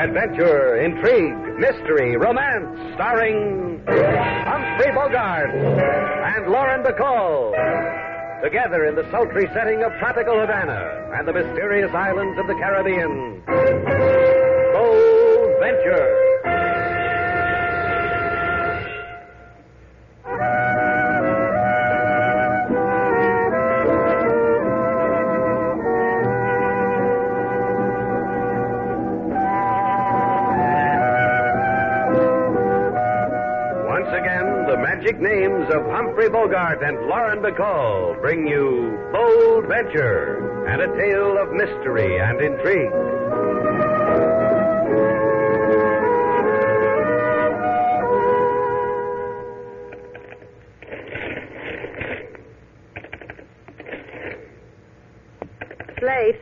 Adventure, intrigue, mystery, romance, starring Humphrey Bogart and Lauren Bacall. Together in the sultry setting of tropical Havana and the mysterious islands of the Caribbean. Bold Venture. Magic names of Humphrey Bogart and Lauren Bacall bring you Bold Venture and a tale of mystery and intrigue. Slate,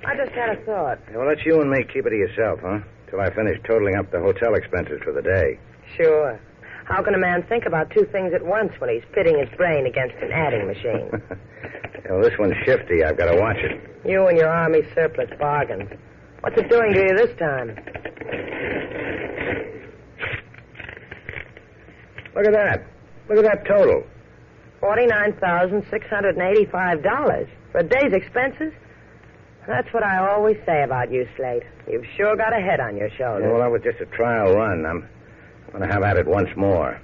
I just had a thought. Well, let you and me keep it to yourself, huh? Till I finish totaling up the hotel expenses for the day. Sure. How can a man think about two things at once when he's pitting his brain against an adding machine? Well, this one's shifty. I've got to watch it. You and your Army surplus bargains. What's it doing to you this time? Look at that. Look at that total. $49,685 for a day's expenses? That's what I always say about you, Slate. You've sure got a head on your shoulders. Well, that was just a trial run. I'm going to have at it once more.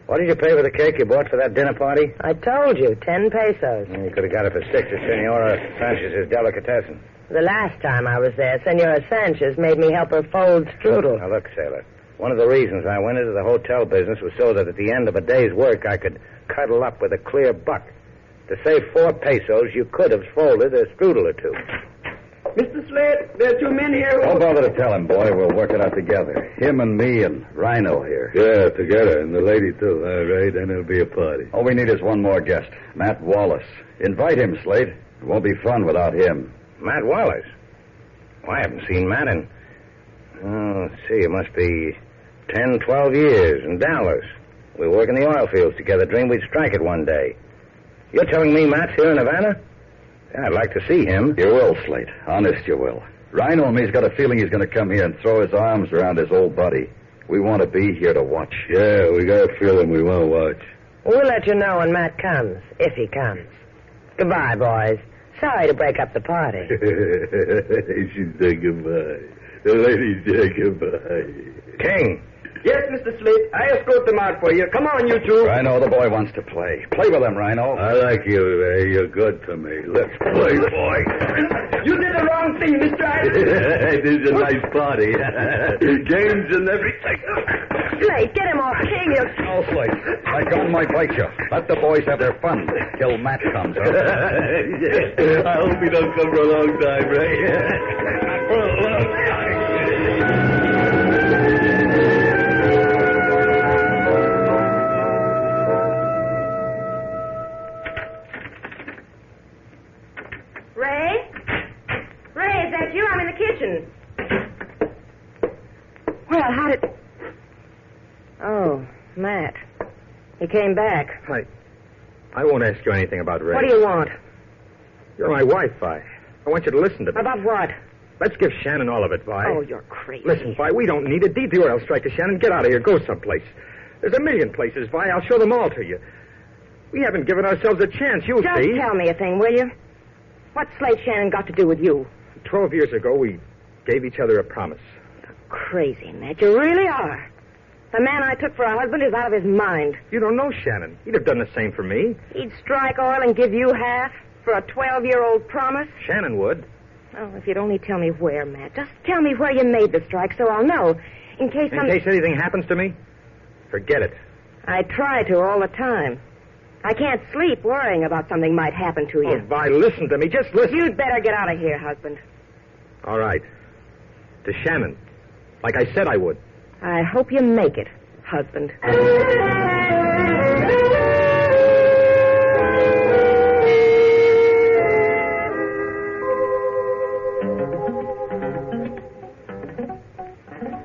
What did you pay for the cake you bought for that dinner party? I told you, 10 pesos. You could have got it for 6 at Senora Sanchez's delicatessen. The last time I was there, Senora Sanchez made me help her fold strudel. Now, look, sailor. One of the reasons I went into the hotel business was so that at the end of a day's work I could cuddle up with a clear buck. To save 4 pesos, you could have folded a strudel or two. Mr. Slade, there are 2 men here. Don't bother to tell him, boy. We'll work it out together. Him and me and Rhino here. Yeah, together. And the lady, too. All right, then it'll be a party. All we need is one more guest, Matt Wallace. Invite him, Slade. It won't be fun without him. Matt Wallace? Well, I haven't seen Matt in... let's see, it must be 10, 12 years in Dallas. We work in the oil fields together, dreamed we'd strike it one day. You're telling me Matt's here in Havana? Yeah, I'd like to see him. You will, Slate. Honest, you will. Rhino and me's got a feeling he's going to come here and throw his arms around his old buddy. We want to be here to watch. Yeah, we got a feeling we want to watch. We'll let you know when Matt comes, if he comes. Goodbye, boys. Sorry to break up the party. She said goodbye. The lady said goodbye. King. Yes, Mr. Slate. I escort them out for you. Come on, you two. Rhino, the boy wants to play. Play with him, Rhino. I like you, Ray. You're good to me. Let's play, boy. You did the wrong thing, Mr. This is a nice party. Games and everything. Slate, get him off King. Oh, Slate. Like on my bike, you. Let the boys have their fun till Matt comes. Huh? I hope he don't come for a long time, Ray. For a long time. Well, how did... Oh, Matt. He came back. I won't ask you anything about Ray. What do you want? You're my wife, Vi. I want you to listen to me. About what? Let's give Shannon all of it, Vi. Oh, you're crazy. Listen, Vi, we don't need a detour. I'll strike to Shannon. Get out of here. Go someplace. There's a million places, Vi. I'll show them all to you. We haven't given ourselves a chance. You'll Just see. tell me a thing, will you? What's Slate Shannon got to do with you? 12 years ago, we gave each other a promise. Crazy, Matt. You really are. The man I took for a husband is out of his mind. You don't know Shannon. He'd have done the same for me. He'd strike oil and give you half for a 12-year-old promise? Shannon would. Oh, if you'd only tell me where, Matt. Just tell me where you made the strike so I'll know. In case anything happens to me, forget it. I try to all the time. I can't sleep worrying about something might happen to you. Oh, Vi, listen to me. Just listen. You'd better get out of here, husband. All right. To Shannon. Like I said I would. I hope you make it, husband.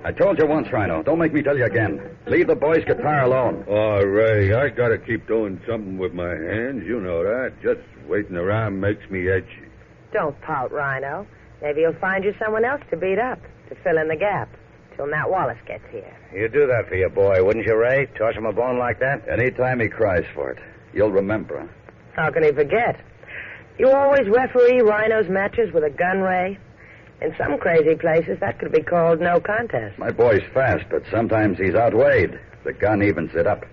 I told you once, Rhino. Don't make me tell you again. Leave the boy's guitar alone. Oh, Ray, I got to keep doing something with my hands. You know that. Just waiting around makes me edgy. Don't pout, Rhino. Maybe you'll find you someone else to beat up, to fill in the gap, till Matt Wallace gets here. You'd do that for your boy, wouldn't you, Ray? Toss him a bone like that? Anytime he cries for it, you'll remember, huh? How can he forget? You always referee Rhino's matches with a gun, Ray? In some crazy places, that could be called no contest. My boy's fast, but sometimes he's outweighed. The gun evens it up.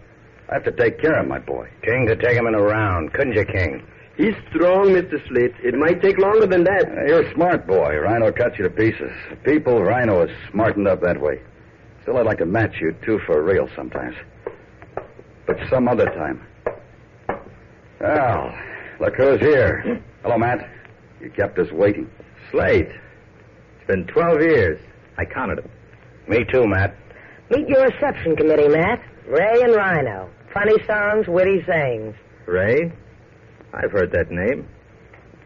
I have to take care of my boy. King could take him in a round, couldn't you, King? He's strong, Mr. Slate. It might take longer than that. You're a smart boy. Rhino cuts you to pieces. People, Rhino is smartened up that way. Still, I'd like to match you two for real sometimes. But some other time. Well, look who's here. Hello, Matt. You kept us waiting. Slate. It's been 12 years. I counted them. Me too, Matt. Meet your reception committee, Matt. Ray and Rhino. Funny songs, witty sayings. Ray? I've heard that name.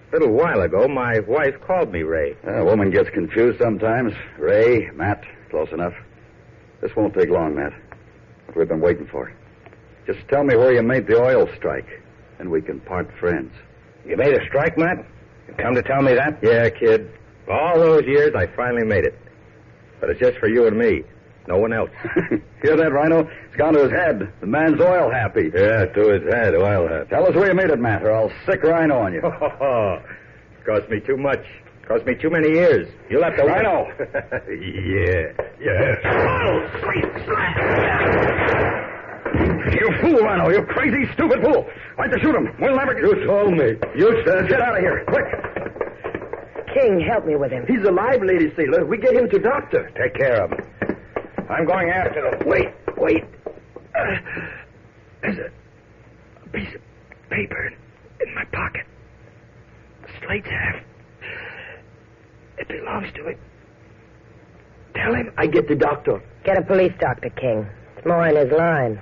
A little while ago, my wife called me Ray. A woman gets confused sometimes. Ray, Matt, close enough. This won't take long, Matt. What we've been waiting for. Just tell me where you made the oil strike, and we can part friends. You made a strike, Matt? You come to tell me that? Yeah, kid. All those years, I finally made it. But it's just for you and me. No one else. Hear that, Rhino? It's gone to his head. The man's oil happy. Yeah, to his head, oil hat. Tell us where you made it, Matt, or I'll sick Rhino on you. It cost me too much. It cost me too many years. You'll have to... Rhino! Yeah. You fool, Rhino. You crazy, stupid fool. Why'd you shoot him? We'll never... You told me. You said... Get out of here, quick. King, help me with him. He's alive, Lady Sailor. We get him to doctor. Take care of him. I'm going after them. Wait. There's a piece of paper in my pocket. Slate's half. It belongs to him. Tell him I get the doctor. Get a police doctor, King. It's more in his line.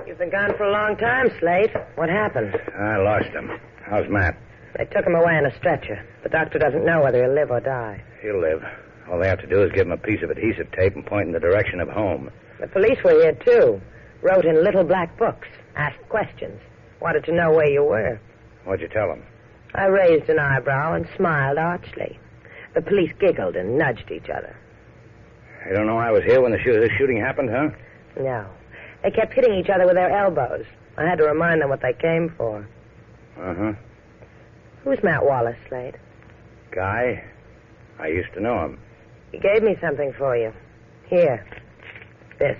You've been gone for a long time, Slate. What happened? I lost him. How's Matt? They took him away on a stretcher. The doctor doesn't know whether he'll live or die. He'll live. All they have to do is give him a piece of adhesive tape and point in the direction of home. The police were here, too. Wrote in little black books. Asked questions. Wanted to know where you were. What'd you tell him? I raised an eyebrow and smiled archly. The police giggled and nudged each other. You don't know I was here when the shooting happened, huh? No. They kept hitting each other with their elbows. I had to remind them what they came for. Uh-huh. Who's Matt Wallace, Slade? Guy? I used to know him. He gave me something for you. Here. This.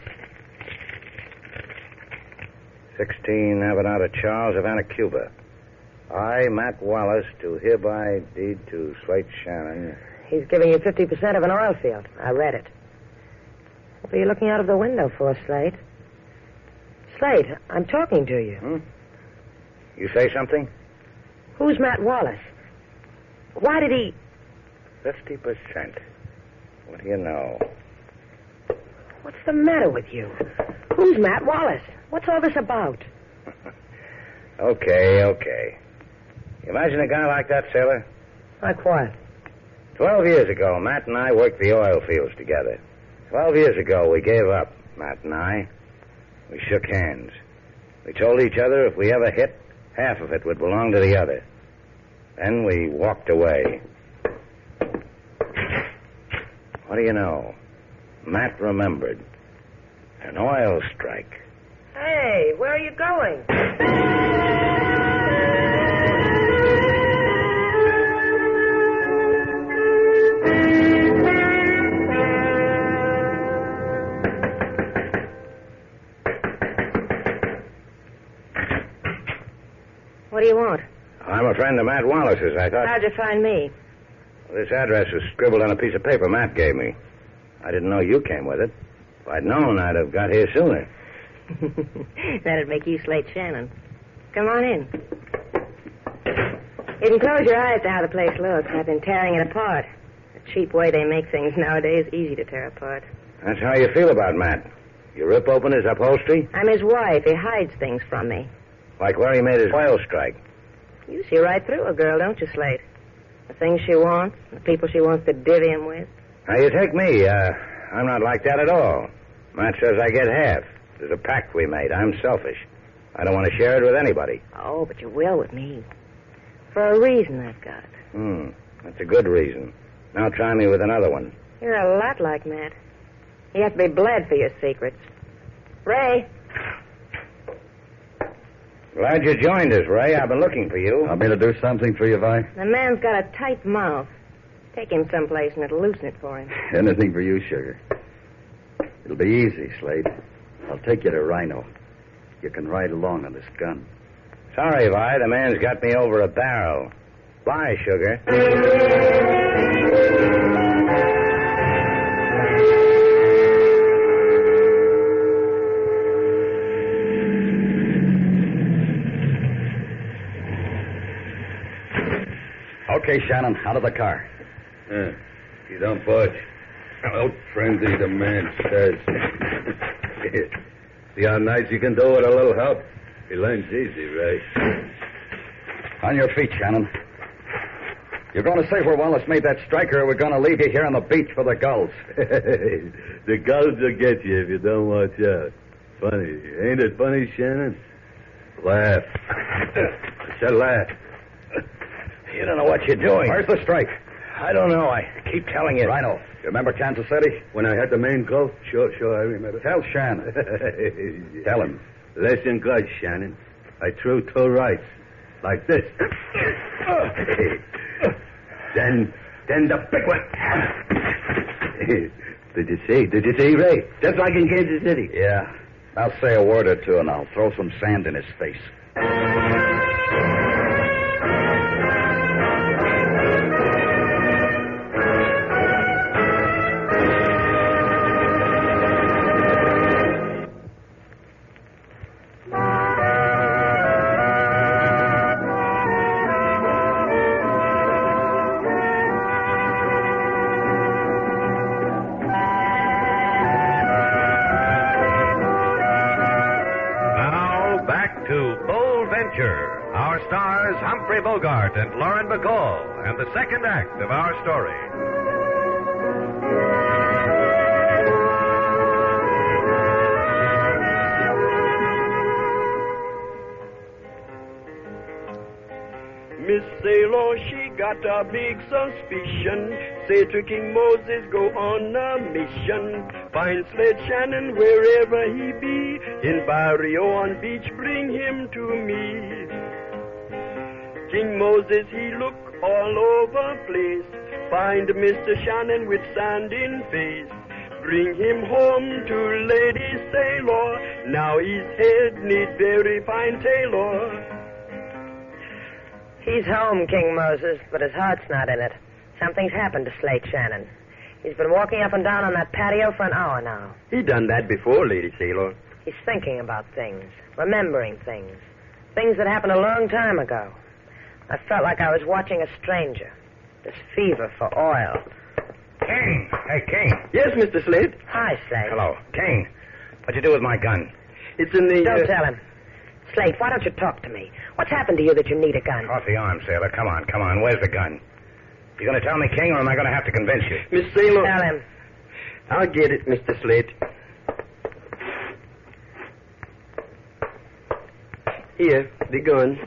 16 Avenada Charles, Havana, Cuba. I, Matt Wallace, do hereby deed to Slate Shannon. He's giving you 50% of an oil field. I read it. What are you looking out of the window for, Slade? Slade, I'm talking to you. Hmm? You say something? Who's Matt Wallace? Why did he... 50%. What do you know? What's the matter with you? Who's Matt Wallace? What's all this about? Okay. Imagine a guy like that, sailor. Like what? 12 years ago, Matt and I worked the oil fields together. 12 years ago, we gave up, Matt and I. We shook hands. We told each other if we ever hit, half of it would belong to the other. Then we walked away. What do you know? Matt remembered. An oil strike. Hey, where are you going? What do you want? I'm a friend of Matt Wallace's. I thought... How'd you find me? This address was scribbled on a piece of paper Matt gave me. I didn't know you came with it. If I'd known, I'd have got here sooner. That'd make you Slate Shannon. Come on in. You can close your eyes to how the place looks. I've been tearing it apart. The cheap way they make things nowadays, easy to tear apart. That's how you feel about Matt. You rip open his upholstery? I'm his wife. He hides things from me. Like where he made his oil strike. You see right through a girl, don't you, Slate? The things she wants, the people she wants to divvy him with. Now, you take me. I'm not like that at all. Matt says I get half. There's a pact we made. I'm selfish. I don't want to share it with anybody. Oh, but you will with me. For a reason I've got. That's a good reason. Now try me with another one. You're a lot like Matt. You have to be bled for your secrets. Ray. Glad you joined us, Ray. I've been looking for you. Want me to do something for you, Vi? The man's got a tight mouth. Take him someplace and it'll loosen it for him. Anything for you, sugar. It'll be easy, Slade. I'll take you to Rhino. You can ride along on this gun. Sorry, Vi. The man's got me over a barrel. Bye, sugar. Okay, Shannon, out of the car. You don't budge. Out frenzy, the man says. See how nice you can do with a little help? He learns easy, Ray. On your feet, Shannon. You're going to say where Wallace made that strike, or we're going to leave you here on the beach for the gulls. The gulls will get you if you don't watch out. Funny. Ain't it funny, Shannon? Laugh. Just laugh. You don't know what you're doing. Where's the strike? I don't know. I keep telling you. Rhino. You remember Kansas City? When I had the main Gulf? Sure, I remember. Tell Shannon. Tell him. Listen good, Shannon. I threw two rights. Like this. Then the big one. Did you see, Ray? Just like in Kansas City. Yeah. I'll say a word or two, and I'll throw some sand in his face. Our stars, Humphrey Bogart and Lauren Bacall, and the second act of our story. Miss Sailor, she got a big suspicion. Say to King Moses, go on a mission. Find Slade Shannon wherever he be. In barrio on beach, bring him to me. King Moses, he look all over place. Find Mr. Shannon with sand in face. Bring him home to Lady Sailor. Now his head need very fine tailor. He's home, King Moses, but his heart's not in it. Something's happened to Slate Shannon. He's been walking up and down on that patio for an hour now. He done that before, Lady Sailor. He's thinking about things, remembering things. Things that happened a long time ago. I felt like I was watching a stranger. This fever for oil. Kane! Hey, Kane. Yes, Mr. Slade. Hi, Slate. Hello. Kane, what'd you do with my gun? It's in the... Don't tell him. Slate, why don't you talk to me? What's happened to you that you need a gun? Off the arm, sailor. Come on. Where's the gun? You going to tell me, King, or am I going to have to convince you? Miss Sailor... Tell him. I'll get it, Mr. Slade. Here, the gun.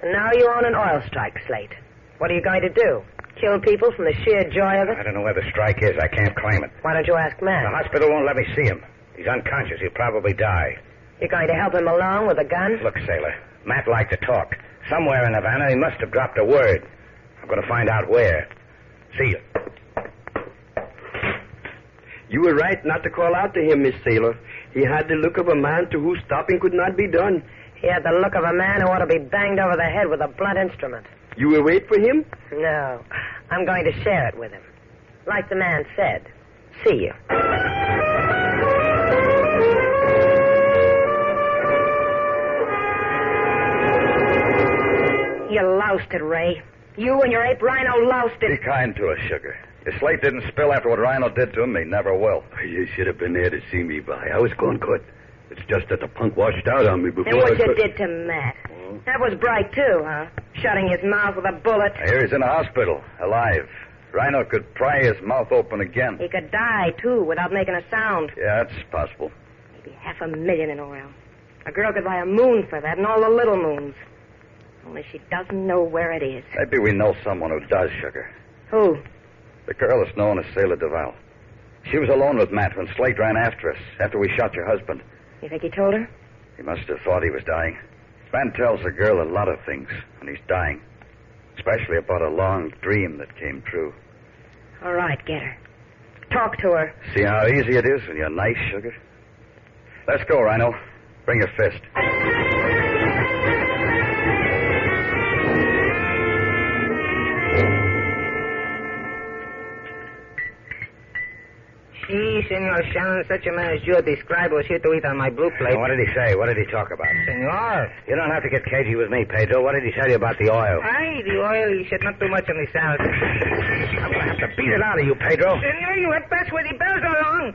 So now you're on an oil strike, Slate. What are you going to do? Kill people from the sheer joy of it? I don't know where the strike is. I can't claim it. Why don't you ask Matt? The hospital won't let me see him. He's unconscious. He'll probably die. You're going to help him along with a gun? Look, sailor, Matt liked to talk. Somewhere in Havana, he must have dropped a word. I'm going to find out where. See you. You were right not to call out to him, Miss Sailor. He had the look of a man to whose stopping could not be done. He had the look of a man who ought to be banged over the head with a blunt instrument. You will wait for him? No. I'm going to share it with him. Like the man said. See you. You loused it, Ray. You and your ape Rhino loused it. Be kind to us, Sugar. Your slate didn't spill after what Rhino did to him. He never will. You should have been there to see me, Vi. I was going good. It's just that the punk washed out on me before And what I you could... did to Matt. That was bright, too, huh? Shutting his mouth with a bullet. Here he's in the hospital, alive, Rhino could pry his mouth open again. He could die, too, without making a sound. Yeah, that's possible. Maybe $500,000 in oil. A girl could buy a moon for that and all the little moons. Only she doesn't know where it is. Maybe we know someone who does, Sugar. Who? The girl that's known as Sailor Duval. She was alone with Matt when Slate ran after us, after we shot your husband. You think he told her? He must have thought he was dying. Man tells a girl a lot of things when he's dying, especially about a long dream that came true. All right, get her. Talk to her. See how easy it is when you're nice, Sugar? Let's go, Rhino. Bring your fist. Si, Senor Shannon, such a man as you described was here to eat on my blue plate. What did he say? What did he talk about? Senor. You don't have to get cagey with me, Pedro. What did he tell you about the oil? Aye, the oil, he said not too much on the salad. I'm going to have to beat it out of you, Pedro. Senor, you had best with the bells along.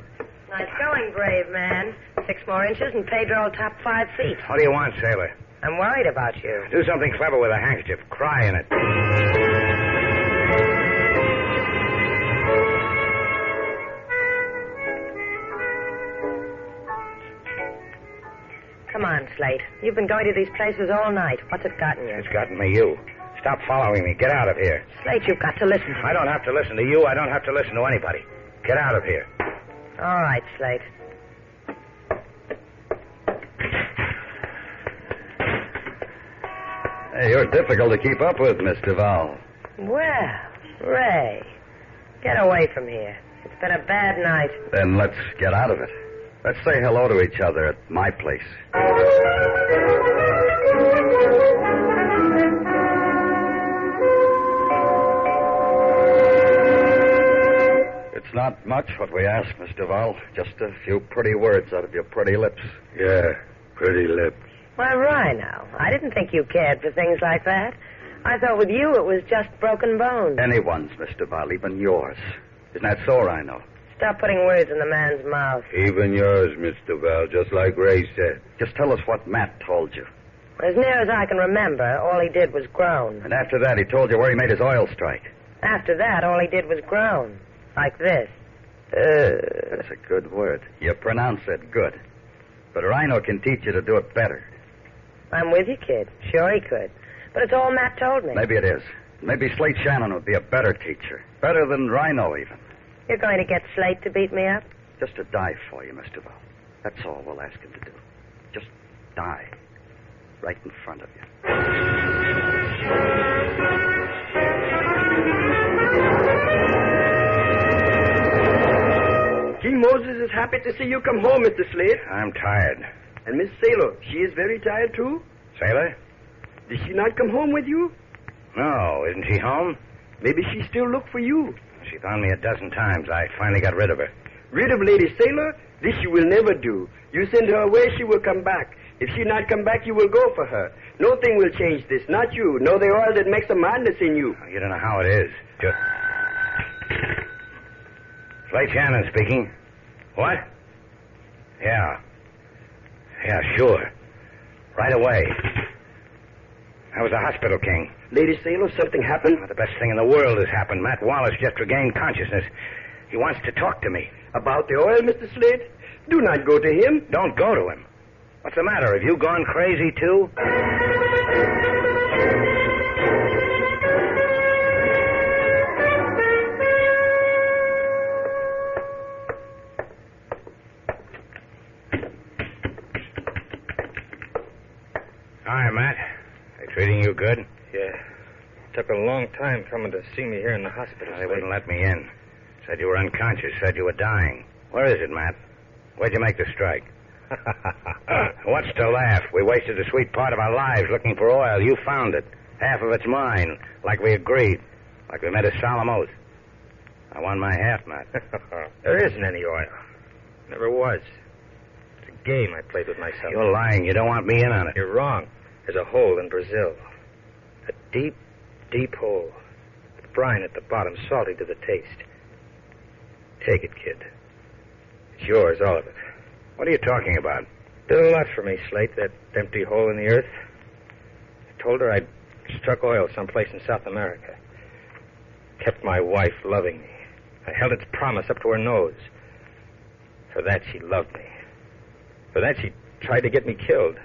Nice going, brave man. 6 more inches and Pedro will top 5 feet. What do you want, sailor? I'm worried about you. Do something clever with a handkerchief. Cry in it. Come on, Slate. You've been going to these places all night. What's it gotten you? It's gotten me you. Stop following me. Get out of here. Slate, you've got to listen to me. I don't have to listen to you. I don't have to listen to anybody. Get out of here. All right, Slate. Hey, you're difficult to keep up with, Miss Duval. Well, Ray, get away from here. It's been a bad night. Then let's get out of it. Let's say hello to each other at my place. It's not much what we ask, Miss Duval. Just a few pretty words out of your pretty lips. Yeah, pretty lips. Why, Rhino, I didn't think you cared for things like that. I thought with you it was just broken bones. Anyone's, Miss Duval, even yours. Isn't that so, Rhino? Stop putting words in the man's mouth. Even yours, Mr. Val, just like Ray said. Just tell us what Matt told you. As near as I can remember, all he did was groan. And after that, he told you where he made his oil strike. After that, all he did was groan. Like this. That's a good word. You pronounce it good. But Rhino can teach you to do it better. I'm with you, kid. Sure he could. But it's all Matt told me. Maybe it is. Maybe Slate Shannon would be a better teacher. Better than Rhino, even. You're going to get Slate to beat me up? Just to die for you, Mr. Val. That's all we'll ask him to do. Just die. Right in front of you. King Moses is happy to see you come home, Mr. Slade. I'm tired. And Miss Sailor, she is very tired, too? Sailor? Did she not come home with you? No, isn't she home? Maybe she still look for you. She found me a dozen times. I finally got rid of her. Rid of Lady Sailor? This you will never do. You send her away, she will come back. If she not come back, you will go for her. Nothing will change this, not you. No, the oil that makes a madness in you. You don't know how it is. Just... Slate Shannon speaking. What? Yeah, sure. Right away. That was the hospital, King. Lady Sailor, something happened? The best thing in the world has happened. Matt Wallace just regained consciousness. He wants to talk to me. About the oil, Mr. Slade? Do not go to him. Don't go to him. What's the matter? Have you gone crazy, too? Hi, Matt. They treating you good? Yeah. Took a long time coming to see me here in the hospital. They wouldn't let me in. Said you were unconscious. Said you were dying. Where is it, Matt? Where'd you make the strike? What's to laugh? We wasted a sweet part of our lives looking for oil. You found it. Half of it's mine, like we agreed. Like we made a solemn oath. I won my half, Matt. There isn't any oil. Never was. It's a game I played with myself. You're lying. You don't want me in on it. You're wrong. There's a hole in Brazil. A deep, deep hole. With brine at the bottom, salty to the taste. Take it, kid. It's yours, all of it. What are you talking about? Did a lot for me, Slate, that empty hole in the earth. I told her I'd struck oil someplace in South America. kept my wife loving me. I held its promise up to her nose. For that, she loved me. For that, she tried to get me killed.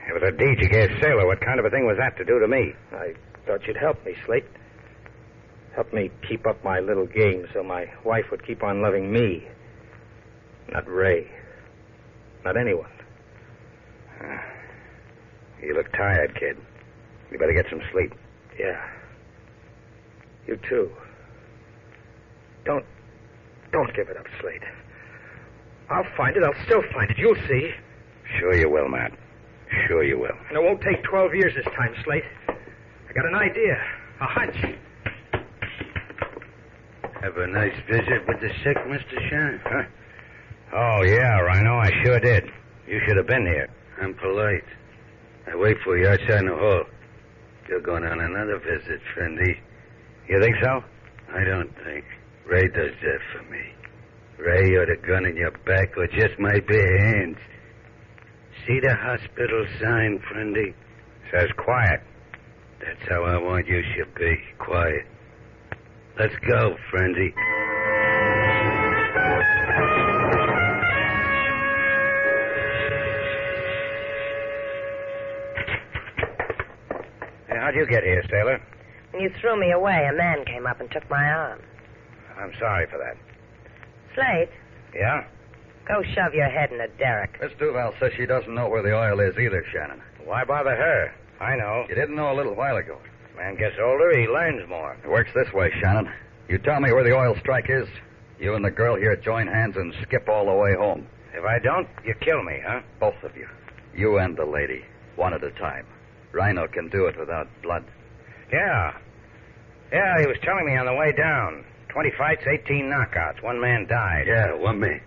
It was a deed you gave Sailor. What kind of a thing was that to do to me? I thought you'd help me, Slate. Help me keep up my little game so my wife would keep on loving me. Not Ray. Not anyone. You look tired, kid. You better get some sleep. Yeah. You too. Don't give it up, Slate. I'll find it. I'll still find it. You'll see. Sure you will, Matt. Sure you will. And it won't take 12 years this time, Slate. I got an idea. A hunch. Have a nice visit with the sick, Mr. Shannon? Huh? Oh, yeah, Rhino, I sure did. You should have been here. I'm polite. I wait for you outside in the hall. You're going on another visit, friendy. You think so? I don't think. Ray does that for me. Ray, or the gun in your back, or just my bare hands. See the hospital sign, friendy? Says quiet. That's how I want you should be. Quiet. Let's go, friendy. Hey, how'd you get here, Sailor? When you threw me away, a man came up and took my arm. I'm sorry for that. Slate, Yeah? go shove your head in a derrick. Miss Duval says she doesn't know where the oil is either, Shannon. Why bother her? I know. You didn't know a little while ago. Man gets older, he learns more. It works this way, Shannon. You tell me where the oil strike is, you and the girl here join hands and skip all the way home. If I don't, you kill me, huh? Both of you. You and the lady. One at a time. Rhino can do it without blood. Yeah. Yeah, he was telling me on the way down. 20 fights, 18 knockouts. One man died. Yeah, one man.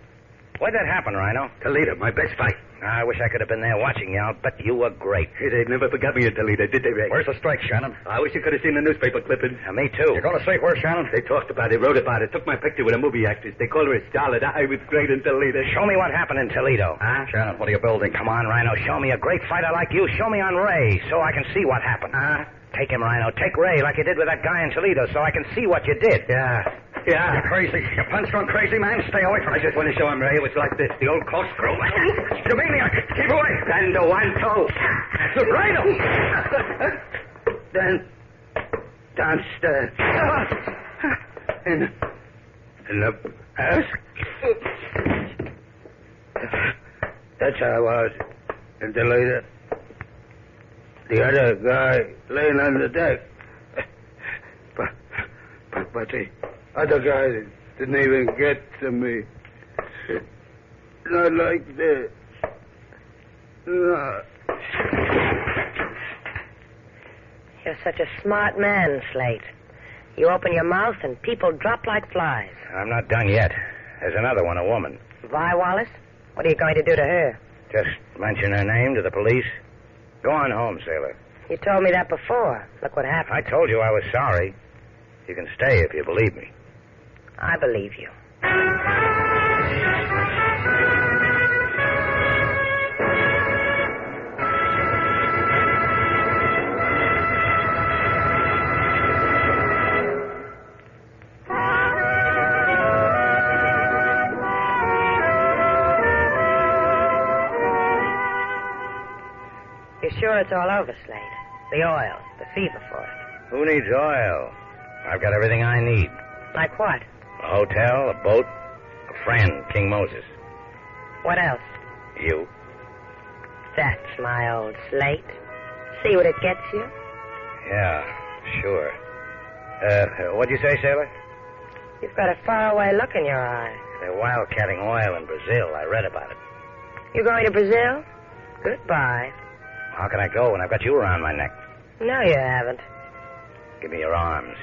Where'd that happen, Rhino? Toledo, my best fight. I wish I could have been there watching you. I'll bet you were great. Hey, they never forgot me in Toledo, did they, Ray? Where's the strike, Shannon? I wish you could have seen the newspaper clippings. Me too. You're going to say where, Shannon? They talked about it, wrote about it, took my picture with a movie actress. They called her a starlet. I was great in Toledo. Show me what happened in Toledo. Huh? Shannon, what are you building? Come on, Rhino. Show me a great fighter like you. Show me on Ray so I can see what happened. Take him, Rhino. Take Ray like you did with that guy in Toledo so I can see what you did. Yeah. You're crazy. You punch-drunk crazy, man. Stay away from I just want to show him, Ray. It was like this. The old corkscrew. You maniac. Keep away. And the one toe. Rhino! Then downstairs. In the house. That's how I was in Toledo. The other guy laying on the deck. But the other guy didn't even get to me. Not like this. No. You're such a smart man, Slate. You open your mouth and people drop like flies. I'm not done yet. There's another one, a woman. Vi Wallace? What are you going to do to her? Just mention her name to the police. Go on home, Sailor. You told me that before. Look what happened. I told you I was sorry. You can stay if you believe me. I believe you. You're sure it's all over, Slade? The oil, the fever for it. Who needs oil? I've got everything I need. Like what? A hotel, a boat, a friend, King Moses. What else? You. That's my old Slate. See what it gets you? Yeah, sure. What'd you say, Sailor? You've got a faraway look in your eye. They're wildcatting oil in Brazil. I read about it. You going to Brazil? Goodbye. How can I go when I've got you around my neck? No, you haven't. Give me your arms.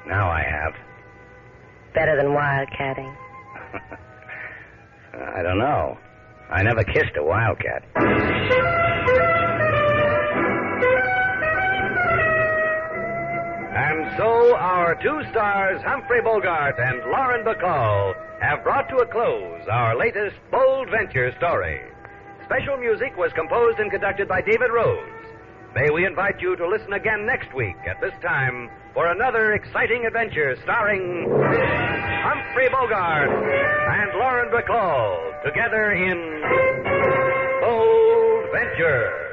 Now I have. Better than wildcatting. I don't know. I never kissed a wildcat. And so our two stars, Humphrey Bogart and Lauren Bacall, have brought to a close our latest bold venture story. Special music was composed and conducted by David Rose. May we invite you to listen again next week at this time for another exciting adventure starring Humphrey Bogart and Lauren Bacall together in Bold Venture.